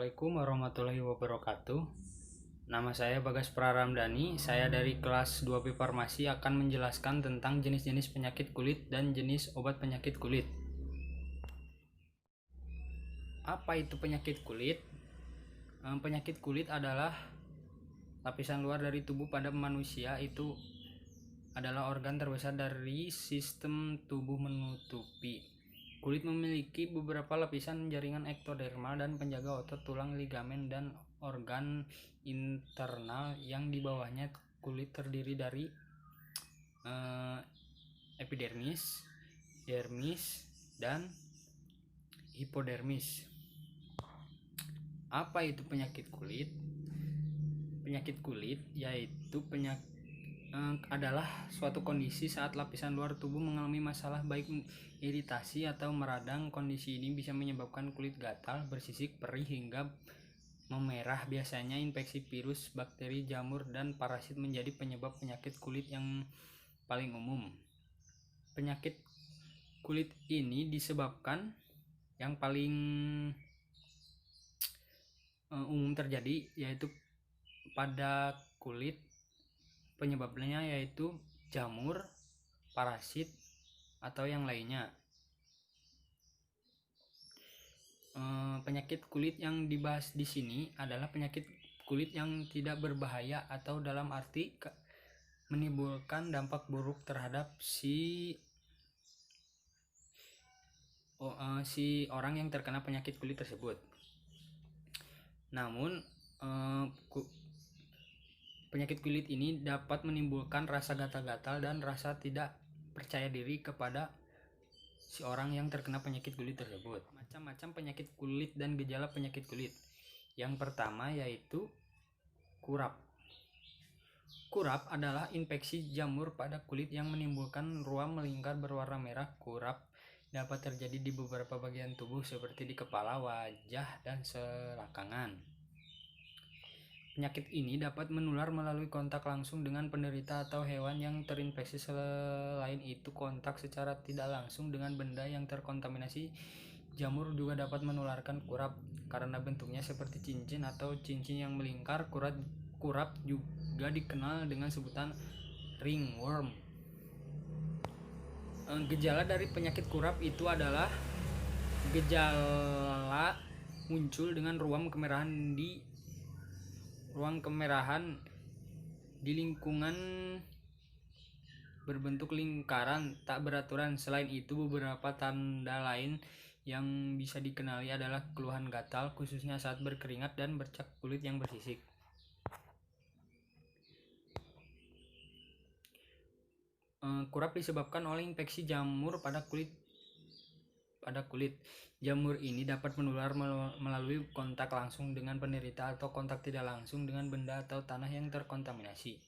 Assalamualaikum warahmatullahi wabarakatuh. Nama saya Bagas Praramdhani. Saya dari kelas 2B Farmasi akan menjelaskan tentang jenis-jenis penyakit kulit dan jenis obat penyakit kulit. Apa itu penyakit kulit? Penyakit kulit adalah lapisan luar dari tubuh pada manusia. Itu adalah organ terbesar dari sistem tubuh menutupi. Kulit memiliki beberapa lapisan jaringan ektodermal dan penjaga otot, tulang, ligamen, dan organ internal. Yang di bawahnya kulit terdiri dari epidermis, dermis, dan hipodermis. Apa itu penyakit kulit? Penyakit kulit yaitu adalah suatu kondisi saat lapisan luar tubuh mengalami masalah, baik iritasi atau meradang. Kondisi ini bisa menyebabkan kulit gatal, bersisik, perih, hingga memerah. Biasanya infeksi virus, bakteri, jamur, dan parasit menjadi penyebab penyakit kulit yang paling umum. Penyakit kulit ini disebabkan yang paling umum terjadi yaitu pada kulit. Penyebabnya yaitu jamur, parasit, atau yang lainnya. Penyakit kulit yang dibahas di sini adalah penyakit kulit yang tidak berbahaya atau dalam arti menimbulkan dampak buruk terhadap si orang yang terkena penyakit kulit tersebut. Namun penyakit kulit ini dapat menimbulkan rasa gatal-gatal dan rasa tidak percaya diri kepada si orang yang terkena penyakit kulit tersebut. Macam-macam penyakit kulit dan gejala penyakit kulit. Yang pertama yaitu kurap. Kurap adalah infeksi jamur pada kulit yang menimbulkan ruam melingkar berwarna merah. Kurap dapat terjadi di beberapa bagian tubuh seperti di kepala, wajah, dan selangkangan. Penyakit ini dapat menular melalui kontak langsung dengan penderita atau hewan yang terinfeksi. Selain itu, kontak secara tidak langsung dengan benda yang terkontaminasi jamur juga dapat menularkan kurap. Karena bentuknya seperti cincin atau cincin yang melingkar, kurap juga dikenal dengan sebutan ringworm. Gejala dari penyakit kurap itu adalah gejala muncul dengan ruam kemerahan di lingkungan berbentuk lingkaran tak beraturan. Selain itu, beberapa tanda lain yang bisa dikenali adalah keluhan gatal, khususnya saat berkeringat, dan bercak kulit yang bersisik. Kurap disebabkan oleh infeksi jamur pada kulit. Jamur ini dapat menular melalui kontak langsung dengan penderita atau kontak tidak langsung dengan benda atau tanah yang terkontaminasi.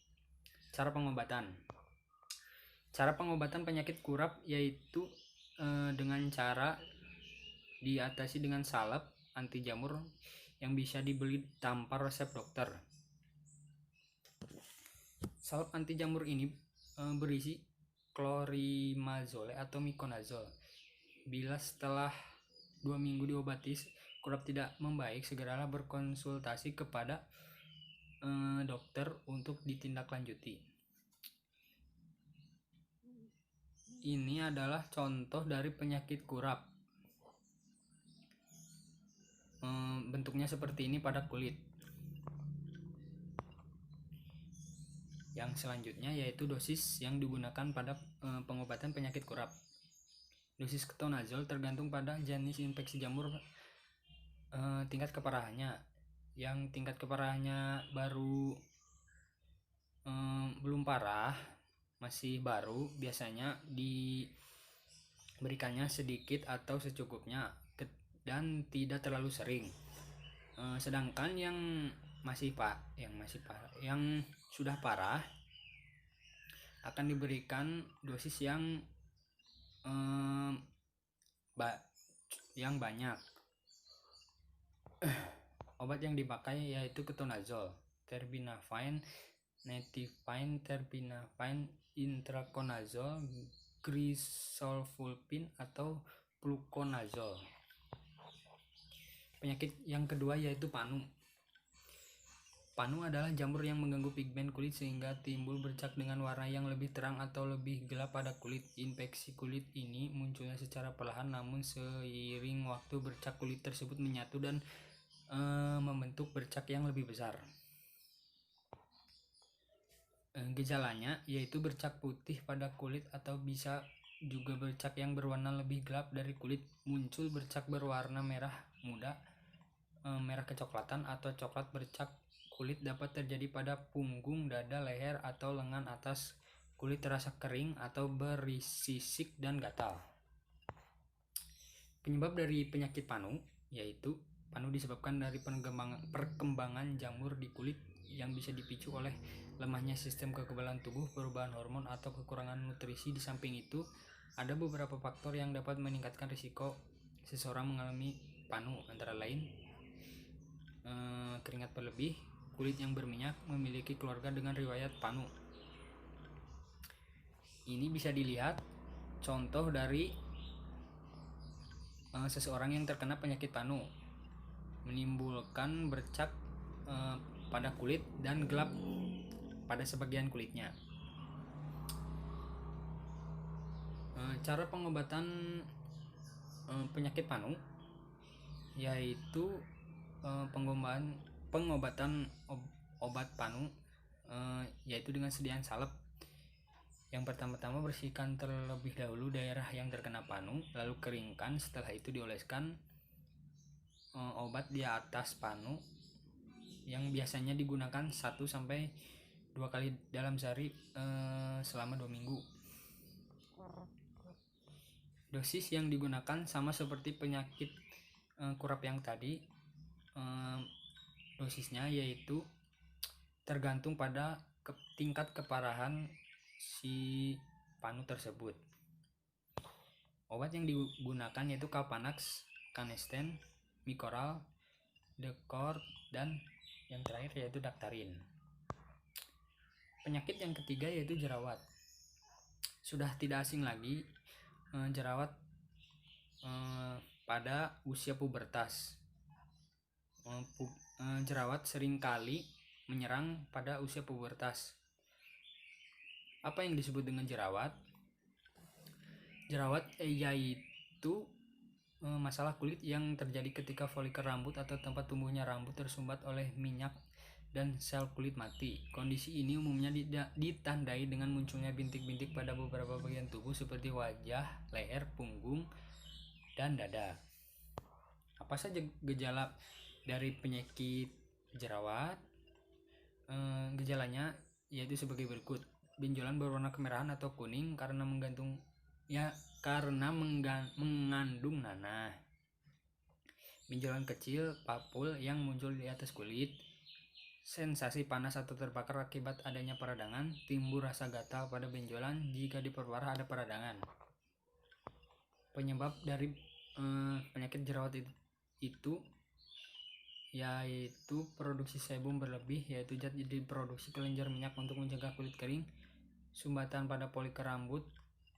Cara pengobatan penyakit kurap yaitu dengan cara diatasi dengan salep anti jamur yang bisa dibeli tanpa resep dokter. Salep anti jamur ini berisi klorimazole atau miconazole. Bila setelah 2 minggu diobati kurap tidak membaik, segeralah berkonsultasi kepada dokter untuk ditindaklanjuti. Ini adalah contoh dari penyakit kurap. Bentuknya seperti ini pada kulit. Yang selanjutnya yaitu dosis yang digunakan pada pengobatan penyakit kurap. Dosis ketonazol tergantung pada jenis infeksi jamur, tingkat keparahannya. Yang tingkat keparahannya belum parah, masih baru, biasanya diberikannya sedikit atau secukupnya dan tidak terlalu sering. Sedangkan yang sudah parah akan diberikan dosis yang banyak. Obat yang dipakai yaitu ketonazol, terbinafine, netifine, terbinafine, intraconazole, grisolfulpin, atau fluconazole. Penyakit yang kedua yaitu panu. Panu adalah jamur yang mengganggu pigmen kulit sehingga timbul bercak dengan warna yang lebih terang atau lebih gelap pada kulit. Infeksi kulit ini munculnya secara perlahan, namun seiring waktu bercak kulit tersebut menyatu dan membentuk bercak yang lebih besar. Gejalanya yaitu bercak putih pada kulit atau bisa juga bercak yang berwarna lebih gelap dari kulit. Muncul bercak berwarna merah muda, merah kecoklatan atau coklat. Bercak kulit dapat terjadi pada punggung, dada, leher, atau lengan atas. Kulit terasa kering atau berisisik dan gatal. Penyebab dari penyakit panu yaitu panu disebabkan dari perkembangan jamur di kulit yang bisa dipicu oleh lemahnya sistem kekebalan tubuh, perubahan hormon, atau kekurangan nutrisi. Di samping itu, ada beberapa faktor yang dapat meningkatkan risiko seseorang mengalami panu, antara lain keringat berlebih, kulit yang berminyak, memiliki keluarga dengan riwayat panu. Ini bisa dilihat contoh dari seseorang yang terkena penyakit panu, menimbulkan bercak pada kulit dan gelap pada sebagian kulitnya. Cara pengobatan penyakit panu yaitu pengobatan obat panu yaitu dengan sediaan salep. Yang pertama-tama, bersihkan terlebih dahulu daerah yang terkena panu, lalu keringkan. Setelah itu dioleskan obat di atas panu yang biasanya digunakan 1-2 kali dalam sehari selama 2 minggu. Dosis yang digunakan sama seperti penyakit kurap yang tadi. Dosisnya yaitu tergantung pada tingkat keparahan si panu tersebut. Obat yang digunakan yaitu Calpanax, Canesten, Micoral, Decor, dan yang terakhir yaitu Daktarin. Penyakit yang ketiga yaitu jerawat. Sudah tidak asing lagi jerawat pada usia pubertas. Jerawat seringkali menyerang pada usia pubertas. Apa yang disebut dengan jerawat? Jerawat yaitu masalah kulit yang terjadi ketika folikel rambut atau tempat tumbuhnya rambut tersumbat oleh minyak dan sel kulit mati. Kondisi ini umumnya ditandai dengan munculnya bintik-bintik pada beberapa bagian tubuh seperti wajah, leher, punggung, dan dada. Apa saja gejala dari penyakit jerawat? Gejalanya yaitu sebagai berikut. Benjolan berwarna kemerahan atau kuning karena mengandung nanah. Benjolan kecil, papul yang muncul di atas kulit. Sensasi panas atau terbakar akibat adanya peradangan. Timbul rasa gatal pada benjolan jika diperparah ada peradangan. Penyebab dari penyakit jerawat itu yaitu produksi sebum berlebih, yaitu zat diproduksi kelenjar minyak untuk mencegah kulit kering, sumbatan pada folikel rambut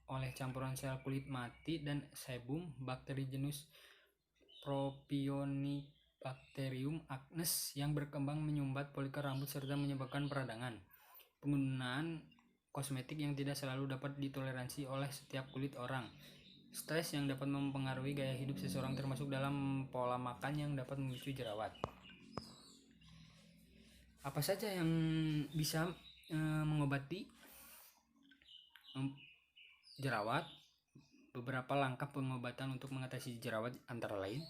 oleh campuran sel kulit mati, dan sebum bakteri genus Propionibacterium acnes yang berkembang menyumbat folikel rambut serta menyebabkan peradangan. Penggunaan kosmetik yang tidak selalu dapat ditoleransi oleh setiap kulit orang. Stres yang dapat mempengaruhi gaya hidup seseorang termasuk dalam pola makan yang dapat memicu jerawat. Apa saja yang bisa mengobati jerawat? Beberapa langkah pengobatan untuk mengatasi jerawat antara lain: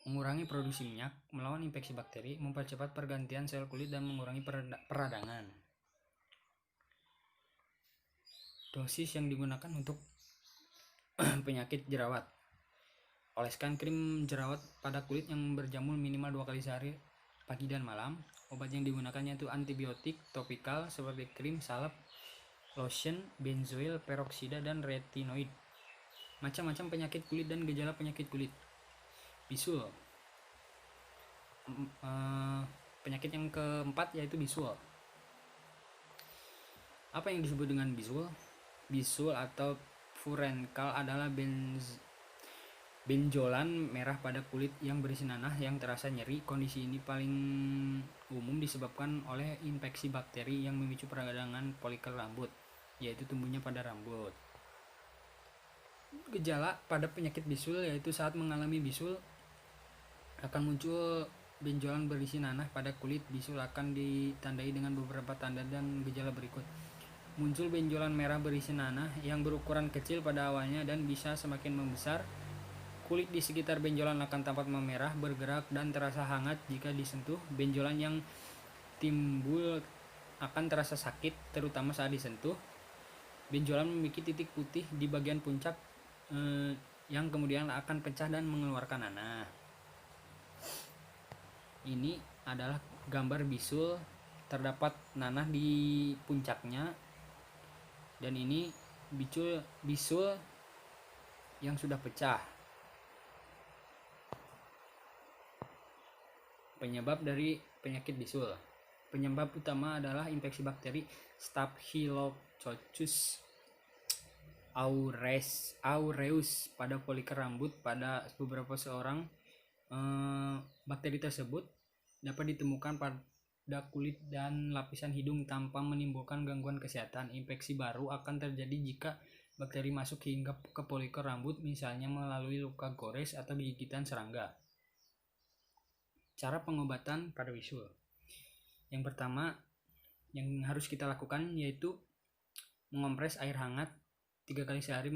mengurangi produksi minyak, melawan infeksi bakteri, mempercepat pergantian sel kulit, dan mengurangi peradangan. Dosis yang digunakan untuk penyakit jerawat: oleskan krim jerawat pada kulit yang berjamur minimal 2 kali sehari, pagi dan malam. Obat yang digunakan yaitu antibiotik topikal seperti krim, salep, lotion, benzoil peroksida, dan retinoid. Macam-macam penyakit kulit dan gejala penyakit kulit. Bisul. Penyakit yang keempat yaitu bisul. Apa yang disebut dengan bisul? Bisul atau furenkal adalah Benjolan merah pada kulit yang berisi nanah yang terasa nyeri. Kondisi ini paling umum disebabkan oleh infeksi bakteri yang memicu peradangan folikel rambut, yaitu tumbuhnya pada rambut. Gejala pada penyakit bisul yaitu saat mengalami bisul akan muncul benjolan berisi nanah pada kulit. Bisul akan ditandai dengan beberapa tanda dan gejala berikut. Muncul benjolan merah berisi nanah yang berukuran kecil pada awalnya dan bisa semakin membesar. Kulit di sekitar benjolan akan tampak memerah, bergerak, dan terasa hangat jika disentuh. Benjolan yang timbul akan terasa sakit, terutama saat disentuh. Benjolan memiliki titik putih di bagian puncak yang kemudian akan pecah dan mengeluarkan nanah. Ini adalah gambar bisul, terdapat nanah di puncaknya, dan ini bisul yang sudah pecah. Penyebab dari penyakit bisul. Penyebab utama adalah infeksi bakteri Staphylococcus aureus pada folikel rambut. Pada beberapa seorang bakteri tersebut dapat ditemukan pada kulit dan lapisan hidung tanpa menimbulkan gangguan kesehatan. Infeksi baru akan terjadi jika bakteri masuk hingga ke folikel rambut, misalnya melalui luka gores atau gigitan serangga. Cara pengobatan pada bisul. Yang pertama yang harus kita lakukan yaitu mengompres air hangat 3 kali sehari,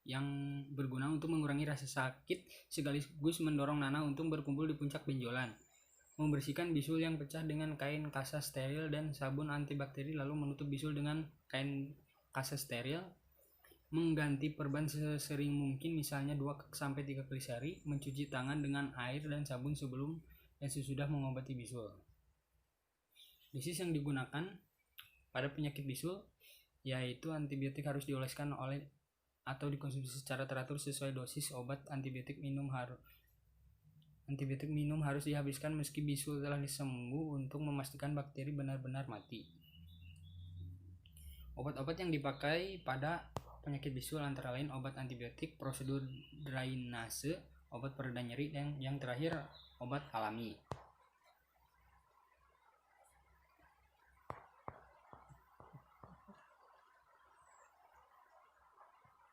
yang berguna untuk mengurangi rasa sakit sekaligus mendorong nanah untuk berkumpul di puncak benjolan. Membersihkan bisul yang pecah dengan kain kasa steril dan sabun antibakteri, lalu menutup bisul dengan kain kasa steril. Mengganti perban sesering mungkin, misalnya 2-3 kali sehari. Mencuci tangan dengan air dan sabun sebelum dan sesudah mengobati bisul. Dosis yang digunakan pada penyakit bisul yaitu antibiotik harus dioleskan atau dikonsumsi secara teratur sesuai dosis obat. Antibiotik minum harus dihabiskan meski bisul telah disembuh untuk memastikan bakteri benar-benar mati. Obat-obat yang dipakai pada penyakit bisul antara lain obat antibiotik, prosedur drainase, obat pereda nyeri, dan yang terakhir obat alami.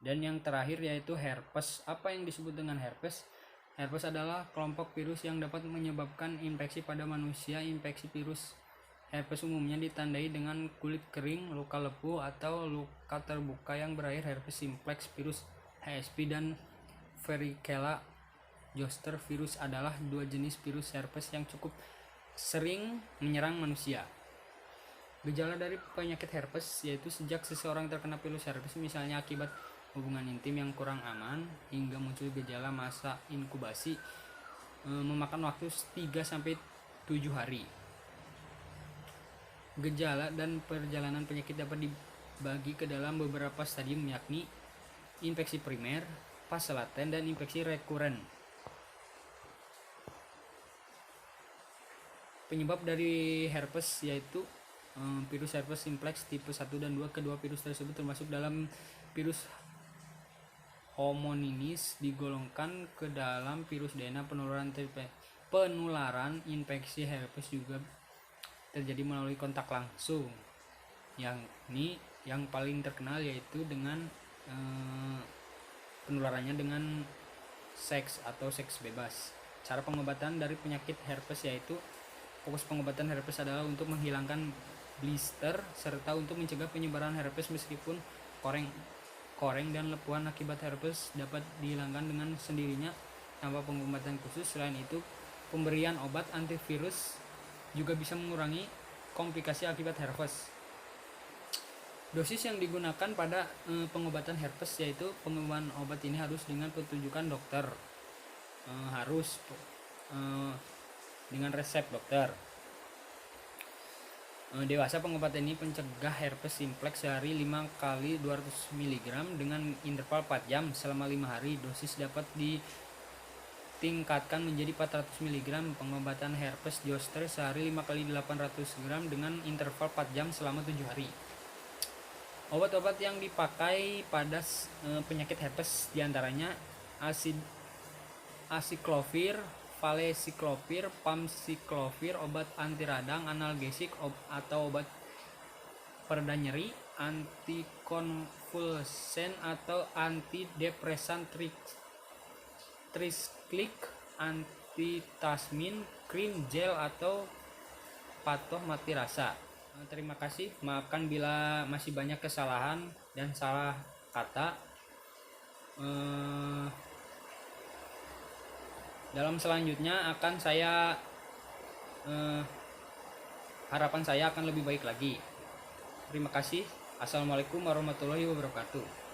Dan yang terakhir yaitu herpes. Apa yang disebut dengan herpes? Herpes adalah kelompok virus yang dapat menyebabkan infeksi pada manusia. Infeksi virus herpes umumnya ditandai dengan kulit kering, luka lepuh, atau luka terbuka yang berair. Herpes simplex, virus HSV, dan Varicella zoster virus adalah 2 jenis virus herpes yang cukup sering menyerang manusia. Gejala dari penyakit herpes yaitu sejak seseorang terkena virus herpes, misalnya akibat hubungan intim yang kurang aman, hingga muncul gejala masa inkubasi, memakan waktu 3-7 hari. Gejala dan perjalanan penyakit dapat dibagi ke dalam beberapa stadium, yakni infeksi primer, fase laten, dan infeksi rekuren. Penyebab dari herpes yaitu virus herpes simplex tipe 1 dan 2. Kedua virus tersebut termasuk dalam virus homoninis, digolongkan ke dalam virus DNA. Penularan infeksi herpes juga terjadi melalui kontak langsung, yakni yang paling terkenal yaitu dengan penularannya dengan seks atau seks bebas. Cara pengobatan dari penyakit herpes yaitu fokus pengobatan herpes adalah untuk menghilangkan blister serta untuk mencegah penyebaran herpes. Meskipun koreng dan lepuan akibat herpes dapat dihilangkan dengan sendirinya tanpa pengobatan khusus. Selain itu, pemberian obat antivirus juga bisa mengurangi komplikasi akibat herpes. Dosis yang digunakan pada pengobatan herpes yaitu penggunaan obat ini harus dengan petunjukan dokter, harus dengan resep dokter. Dewasa, pengobatan ini pencegah herpes simplex sehari 5 kali 200 mg dengan interval 4 jam selama 5 hari. Dosis dapat ditingkatkan menjadi 400 mg. Pengobatan herpes zoster sehari 5 kali 800 gram dengan interval 4 jam selama 7 hari. Obat-obat yang dipakai pada penyakit herpes diantaranya acyclovir, valesiclovir, pamciclovir, obat anti radang, analgesik atau obat pereda nyeri, antikonvulsan atau antidepresan tricyclic, antitasmin, krim, gel atau patoh mati rasa. Terima kasih, maafkan bila masih banyak kesalahan dan salah kata. Dalam selanjutnya akan saya harapan saya akan lebih baik lagi. Terima kasih. Assalamualaikum warahmatullahi wabarakatuh.